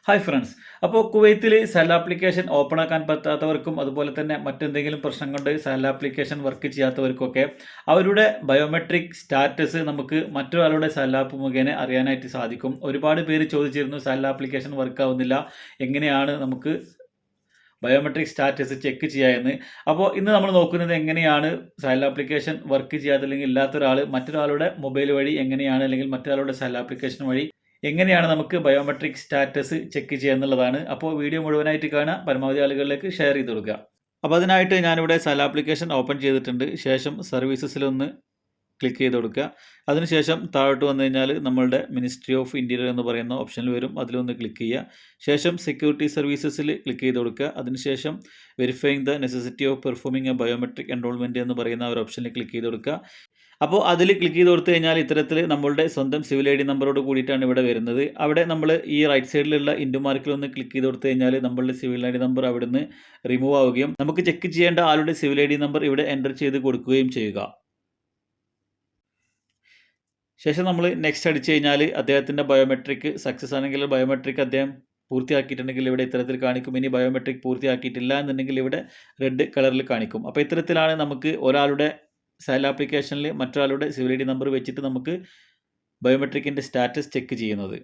Hi friends. അപ്പോൾ കുവൈത്തിൽ cell application open ആക്കാൻ പറ്റാത്തവർക്കും അതുപോലെ തന്നെ മറ്റെന്തെങ്കിലും പ്രശ്നം കൊണ്ട് സെൽ ആപ്ലിക്കേഷൻ വർക്ക് ചെയ്യാത്തവർക്കൊക്കെ അവരുടെ ബയോമെട്രിക് സ്റ്റാറ്റസ് നമുക്ക് മറ്റൊരാളുടെ സെൽ ആപ്പ് മുഖേന അറിയാനായിട്ട് സാധിക്കും. ഒരുപാട് പേര് ചോദിച്ചിരുന്നു സെൽ ആപ്ലിക്കേഷൻ വർക്ക് ആവുന്നില്ല, എങ്ങനെയാണ് നമുക്ക് ബയോമെട്രിക് സ്റ്റാറ്റസ് ചെക്ക് ചെയ്യുക എന്ന്. അപ്പോൾ ഇന്ന് നമ്മൾ നോക്കുന്നത് എങ്ങനെയാണ് സെൽ ആപ്ലിക്കേഷൻ വർക്ക് ചെയ്യാതെ അല്ലെങ്കിൽ ഇല്ലാത്ത ഒരാൾ മറ്റൊരാളുടെ മൊബൈൽ വഴി എങ്ങനെയാണ് അല്ലെങ്കിൽ മറ്റൊരാളുടെ സെൽ ആപ്ലിക്കേഷൻ വഴി എങ്ങനെയാണ് നമുക്ക് ബയോമെട്രിക് സ്റ്റാറ്റസ് ചെക്ക് ചെയ്യുക എന്നുള്ളതാണ്. അപ്പോൾ വീഡിയോ മുഴുവനായിട്ട് കാണുക, പരമാവധി ആളുകളിലേക്ക് ഷെയർ ചെയ്ത് കൊടുക്കുക. അപ്പോൾ അതിനായിട്ട് ഞാനിവിടെ സെൽ ആപ്ലിക്കേഷൻ ഓപ്പൺ ചെയ്തിട്ടുണ്ട്. ശേഷം സർവീസസിലൊന്ന് ക്ലിക്ക് ചെയ്ത് കൊടുക്കുക. അതിനുശേഷം താഴോട്ട് വന്നു കഴിഞ്ഞാൽ നമ്മളുടെ മിനിസ്ട്രി ഓഫ് ഇൻറ്റീരിയർ എന്ന് പറയുന്ന ഓപ്ഷനിൽ വരും, അതിലൊന്ന് ക്ലിക്ക് ചെയ്യുക. ശേഷം സെക്യൂരിറ്റി സർവീസസിൽ ക്ലിക്ക് ചെയ്ത് കൊടുക്കുക. അതിനുശേഷം verifying the necessity of performing A biometric enrolment എന്ന് പറയുന്ന ഒരു ഓപ്ഷനിൽ ക്ലിക്ക് ചെയ്ത് കൊടുക്കുക. അപ്പോൾ അതിൽ ക്ലിക്ക് ചെയ്ത് കൊടുത്തു കഴിഞ്ഞാൽ ഇത്തരത്തിൽ നമ്മളുടെ സ്വന്തം സിവിൽ ഐ ഡി നമ്പറോട് കൂടിയിട്ടാണ് ഇവിടെ വരുന്നത്. അവിടെ നമ്മൾ ഈ റൈറ്റ് സൈഡിലുള്ള ഇൻഡു മാർക്കിൽ ഒന്ന് ക്ലിക്ക് ചെയ്ത് കൊടുത്തു കഴിഞ്ഞാൽ നമ്മളുടെ സിവിൽ ഐ ഡി നമ്പർ അവിടെ നിന്ന് റിമൂവ് ആവുകയും നമുക്ക് ചെക്ക് ചെയ്യേണ്ട ആളുടെ സിവിൽ ഐ ഡി നമ്പർ ഇവിടെ എൻ്റർ ചെയ്ത് കൊടുക്കുകയും ചെയ്യുക. ശേഷം നമ്മൾ നെക്സ്റ്റ് അടിച്ചു കഴിഞ്ഞാൽ അദ്ദേഹത്തിൻ്റെ ബയോമെട്രിക് സക്സസ് ആണെങ്കിൽ ബയോമെട്രിക് അദ്ദേഹം പൂർത്തിയാക്കിയിട്ടുണ്ടെങ്കിൽ ഇവിടെ ഇത്തരത്തിൽ കാണിക്കും. ഇനി ബയോമെട്രിക് പൂർത്തിയാക്കിയിട്ടില്ല എന്നുണ്ടെങ്കിൽ ഇവിടെ റെഡ് കളറിൽ കാണിക്കും. അപ്പോൾ ഇത്തരത്തിലാണ് നമുക്ക് ഒരാളുടെ സെൽ ആപ്ലിക്കേഷനിൽ മറ്റൊരാളുടെ സിവിൽ ഐ ഡി നമ്പർ വെച്ചിട്ട് നമുക്ക് ബയോമെട്രിക്കിൻ്റെ സ്റ്റാറ്റസ് ചെക്ക് ചെയ്യുന്നത്.